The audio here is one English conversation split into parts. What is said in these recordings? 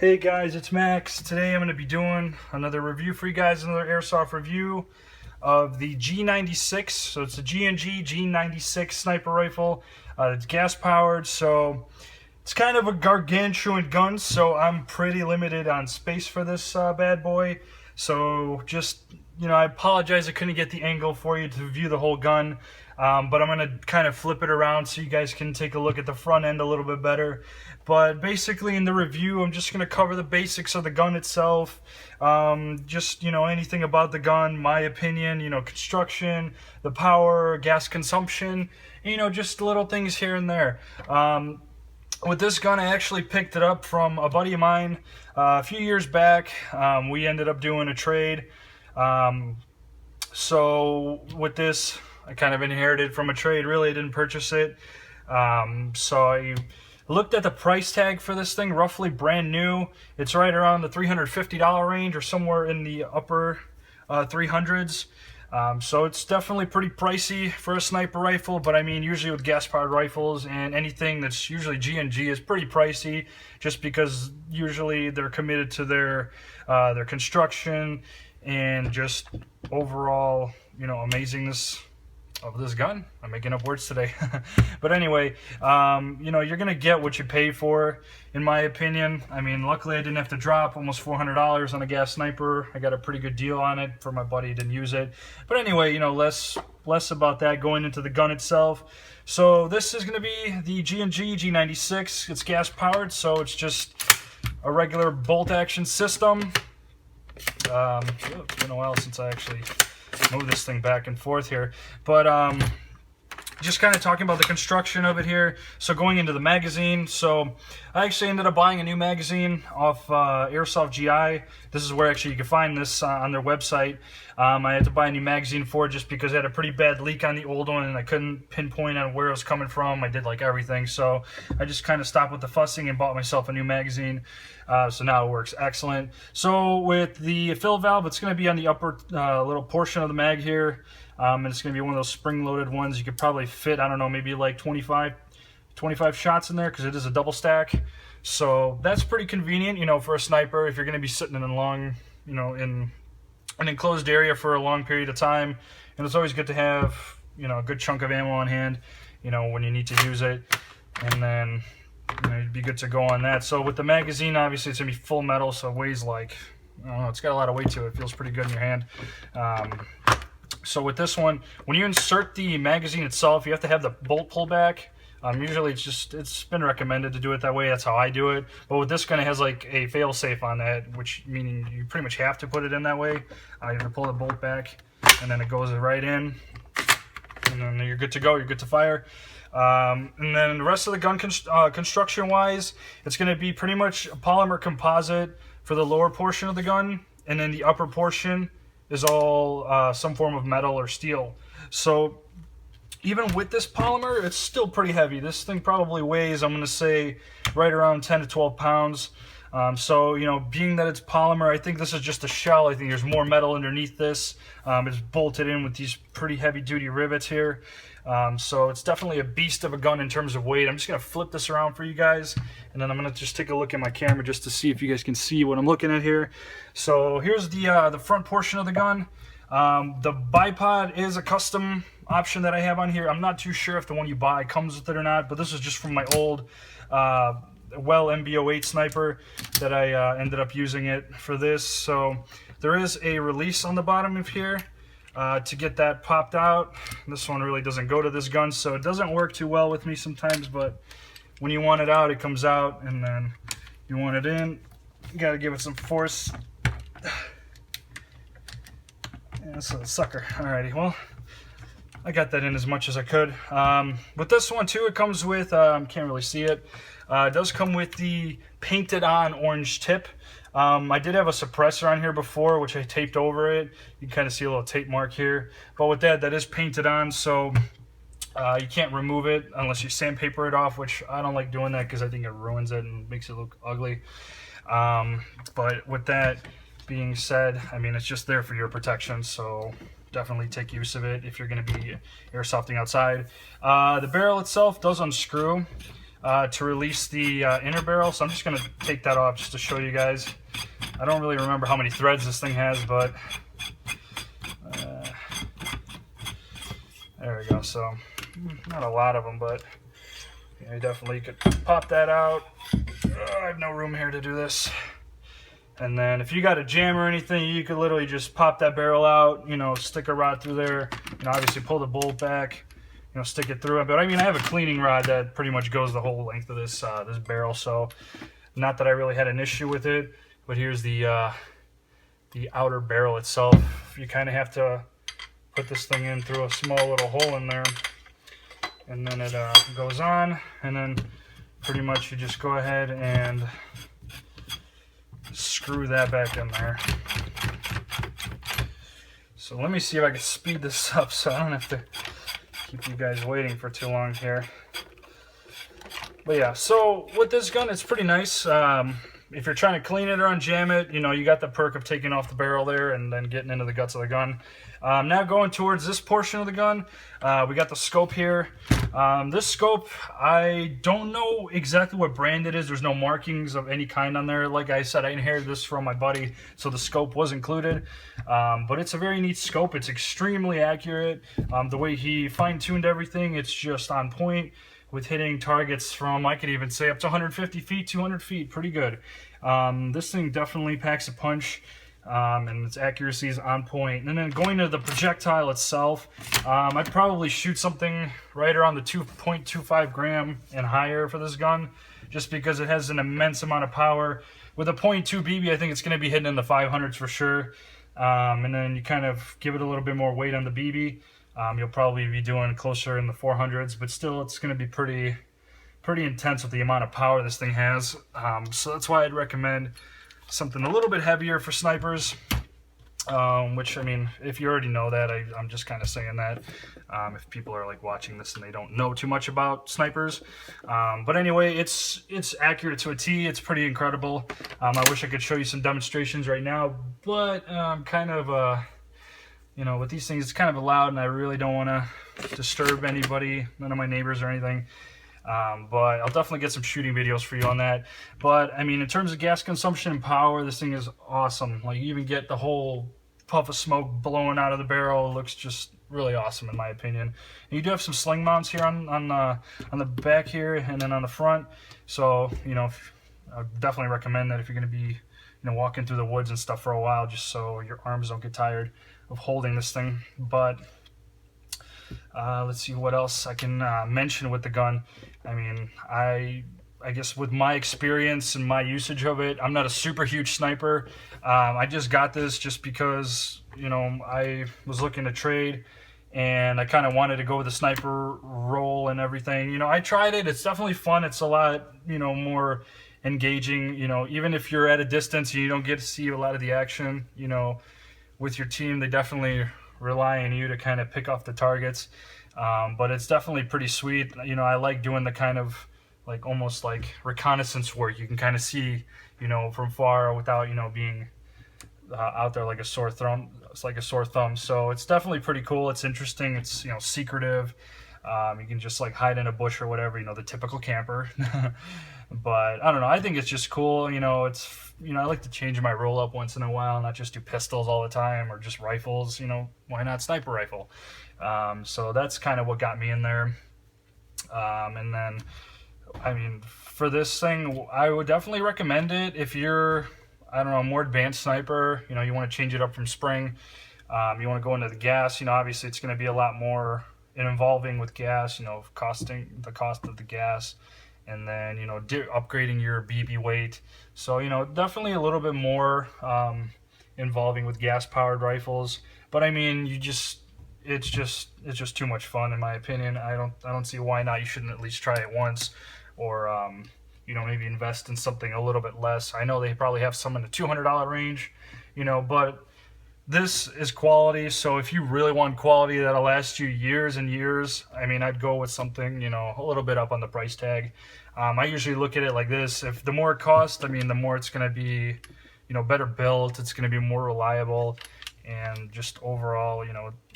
Hey guys, it's Max. Today I'm going to be doing another review for you guys, another airsoft review of the G96. So it's a G&G G96 sniper rifle. It's gas powered, so it's kind of a gargantuan gun, so I'm pretty limited on space for this bad boy. So just, I apologize I couldn't get the angle for you to view the whole gun. But I'm going to kind of flip it around so you guys can take a look at the front end a little bit better. But basically in the review, I'm just going to cover the basics of the gun itself. Just, anything about the gun, my opinion, construction, the power, gas consumption, just little things here and there. With this gun, I actually picked it up from a buddy of mine a few years back. We ended up doing a trade. So with this, I kind of inherited from a trade. Really, I didn't purchase it. So I looked at the price tag for this thing, roughly brand new. It's right around the $350 range or somewhere in the upper 300s. So it's definitely pretty pricey for a sniper rifle, but I mean, usually with gas-powered rifles and anything that's usually G&G is pretty pricey, just because usually they're committed to their construction and just overall, amazingness of this gun. I'm making up words today. But anyway, you're gonna get what you pay for, in my opinion. I mean, luckily I didn't have to drop almost $400 on a gas sniper. I got a pretty good deal on it for my buddy who didn't use it. But anyway, less about that, going into the gun itself. So this is gonna be the G&G G96. It's gas powered, so it's just a regular bolt action system. It's been a while since I actually move this thing back and forth here, but just kind of talking about the construction of it here. So going into the magazine, so I actually ended up buying a new magazine off Airsoft GI. This is where actually you can find this on their website. I had to buy a new magazine for it just because I had a pretty bad leak on the old one and I couldn't pinpoint on where it was coming from. I did like everything, so I just kind of stopped with the fussing and bought myself a new magazine. So now it works excellent. So with the fill valve, it's going to be on the upper little portion of the mag here. And it's going to be one of those spring-loaded ones. You could probably fit, I don't know, maybe like 25 shots in there because it is a double stack. So that's pretty convenient, for a sniper if you're going to be sitting in a long, in an enclosed area for a long period of time. And it's always good to have, a good chunk of ammo on hand, when you need to use it. And then, you'd be good to go on that. So with the magazine, obviously it's going to be full metal, so it weighs like, I don't know, it's got a lot of weight to it. It feels pretty good in your hand. So with this one, when you insert the magazine itself, you have to have the bolt pull back. Usually it's been recommended to do it that way. That's how I do it. But with this gun, it has like a fail safe on that, which meaning you pretty much have to put it in that way. You have to pull the bolt back, and then it goes right in, and then you're good to go. You're good to fire. And then the rest of the gun construction-wise, it's going to be pretty much a polymer composite for the lower portion of the gun, and then the upper portion is all some form of metal or steel. So even with this polymer, it's still pretty heavy. This thing probably weighs, I'm going to say, right around 10 to 12 pounds. So, being that it's polymer, I think this is just a shell. I think there's more metal underneath this. It's bolted in with these pretty heavy-duty rivets here. So it's definitely a beast of a gun in terms of weight. I'm just going to flip this around for you guys, and then I'm going to just take a look at my camera just to see if you guys can see what I'm looking at here. So here's the front portion of the gun. The bipod is a custom option that I have on here. I'm not too sure if the one you buy comes with it or not, but this is just from my old Well MB08 sniper that I ended up using it for this. So there is a release on the bottom of here to get that popped out. This one really doesn't go to this gun, so it doesn't work too well with me sometimes, but when you want it out, it comes out, and then you want it in, you gotta give it some force. Yeah, that's a sucker. Alrighty, well, I got that in as much as I could. With this one too, it comes with, can't really see it, it does come with the painted on orange tip. I did have a suppressor on here before, which I taped over it. You can kind of see a little tape mark here. But with that is painted on, so you can't remove it unless you sandpaper it off, which I don't like doing that because I think it ruins it and makes it look ugly. But with that being said, I mean, it's just there for your protection, so definitely take use of it if you're going to be airsofting outside. The barrel itself does unscrew. to release the inner barrel. So I'm just going to take that off just to show you guys. I don't really remember how many threads this thing has, but there we go. So not a lot of them, but you definitely could pop that out. I have no room here to do this. And then if you got a jam or anything, you could literally just pop that barrel out, stick a rod through there, obviously pull the bolt back, stick it through it. But I mean, I have a cleaning rod that pretty much goes the whole length of this this barrel, so not that I really had an issue with it. But here's the outer barrel itself. You kind of have to put this thing in through a small little hole in there, and then it goes on, and then pretty much you just go ahead and screw that back in there. So let me see if I can speed this up so I don't have to keep you guys waiting for too long here. But yeah, so with this gun, it's pretty nice. If you're trying to clean it or unjam it, you got the perk of taking off the barrel there and then getting into the guts of the gun. Now going towards this portion of the gun, we got the scope here. This scope, I don't know exactly what brand it is. There's no markings of any kind on there. Like I said, I inherited this from my buddy, so the scope was included. But it's a very neat scope. It's extremely accurate. The way he fine-tuned everything, it's just on point, with hitting targets from, I could even say, up to 150 feet, 200 feet, pretty good. This thing definitely packs a punch, and its accuracy is on point. And then going to the projectile itself, I'd probably shoot something right around the 2.25 gram and higher for this gun, just because it has an immense amount of power. With a .2 BB, I think it's going to be hitting in the 500s for sure. And then you kind of give it a little bit more weight on the BB. You'll probably be doing closer in the 400s, but still it's going to be pretty intense with the amount of power this thing has. So that's why I'd recommend something a little bit heavier for snipers, which, I mean, if you already know that, I'm just kind of saying that if people are like watching this and they don't know too much about snipers. But anyway, it's accurate to a T. It's pretty incredible. I wish I could show you some demonstrations right now, but kind of with these things, it's kind of loud, and I really don't want to disturb anybody, none of my neighbors or anything. But I'll definitely get some shooting videos for you on that. But I mean, in terms of gas consumption and power, this thing is awesome. Like, you even get the whole puff of smoke blowing out of the barrel. It looks just really awesome in my opinion. And you do have some sling mounts here on the back here, and then on the front. So I definitely recommend that if you're going to be walking through the woods and stuff for a while, just so your arms don't get tired of holding this thing. But let's see what else I can mention with the gun. I mean, I guess with my experience and my usage of it, I'm not a super huge sniper. I just got this just because I was looking to trade, and I kind of wanted to go with the sniper role and everything. I tried it. It's definitely fun. It's a lot more engaging. Even if you're at a distance and you don't get to see a lot of the action, with your team, they definitely rely on you to kind of pick off the targets. But it's definitely pretty sweet. I like doing the kind of like almost like reconnaissance work. You can kind of see, from far without, being out there like a sore thumb. It's like a sore thumb. So it's definitely pretty cool. It's interesting. It's, secretive. You can just like hide in a bush or whatever, the typical camper. But I don't know. I think it's just cool. It's, I like to change my roll up once in a while, not just do pistols all the time or just rifles. Why not sniper rifle? So that's kind of what got me in there. And then, I mean, for this thing, I would definitely recommend it if you're, I don't know, a more advanced sniper. You want to change it up from spring. You want to go into the gas. Obviously it's going to be a lot more involving with gas. The cost of the gas, and then upgrading your BB weight. So definitely a little bit more involving with gas powered rifles. But I mean, it's just too much fun in my opinion. I don't see why not. You shouldn't at least try it once, or maybe invest in something a little bit less. I know they probably have some in the $200 range, but this is quality. So if you really want quality that'll last you years and years, I mean, I'd go with something a little bit up on the price tag. I usually look at it like this: if the more it costs, I mean, the more it's going to be better built, it's going to be more reliable, and just overall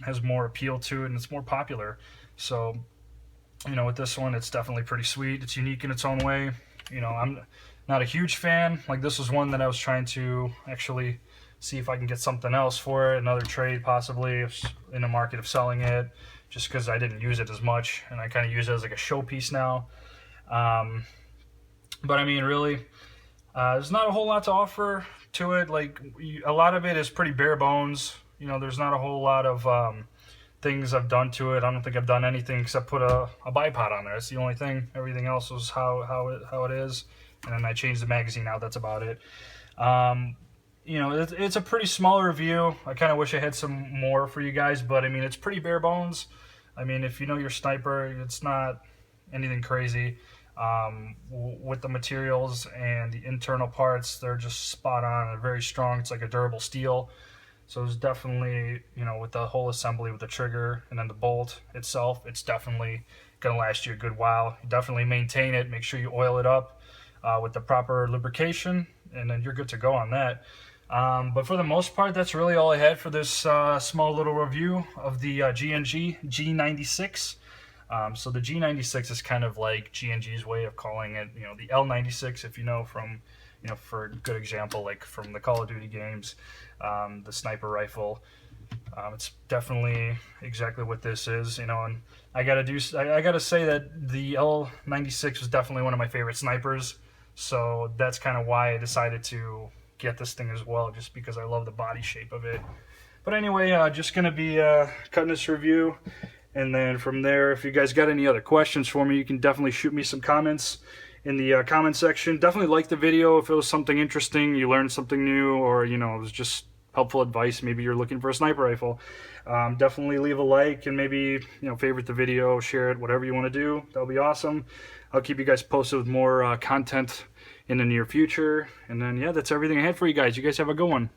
has more appeal to it, and it's more popular. So You know, with this one, it's definitely pretty sweet. It's unique in its own way. You know, I'm not a huge fan. Like, this was one that I was trying to actually see if I can get something else for it, another trade possibly, in the market of selling it, just because I didn't use it as much, and I kind of use it as like a showpiece now. But I mean, really, there's not a whole lot to offer to it. Like, a lot of it is pretty bare bones. You know, there's not a whole lot of things I've done to it. I don't think I've done anything except put a bipod on there. That's the only thing. Everything else was how it is. And then I changed the magazine out. That's about it. You know, it's a pretty small review. I kind of wish I had some more for you guys, but I mean, it's pretty bare bones. I mean, if you know your sniper, it's not anything crazy. With the materials and the internal parts, they're just spot on. They're very strong. It's like a durable steel. So it's definitely, you know, with the whole assembly with the trigger and then the bolt itself, it's definitely going to last you a good while. You definitely maintain it. Make sure you oil it up with the proper lubrication, and then you're good to go on that. But for the most part, that's really all I had for this small little review of the G&G G96. So the G96 is kind of like G&G's way of calling it, you know, the L96, if you know from, you know, for a good example, like from the Call of Duty games, the sniper rifle. It's definitely exactly what this is, you know, and I gotta say that the L96 was definitely one of my favorite snipers, so that's kind of why I decided to get this thing as well, just because I love the body shape of it. But anyway, just gonna be cutting this review, and then from there, if you guys got any other questions for me, you can definitely shoot me some comments in the comment section. Definitely like the video if it was something interesting, you learned something new, or, you know, it was just helpful advice. Maybe you're looking for a sniper rifle. Definitely leave a like, and maybe, you know, favorite the video, share it, whatever you want to do. That'll be awesome. I'll keep you guys posted with more content in the near future. And then, yeah, that's everything I had for you guys. You guys have a good one.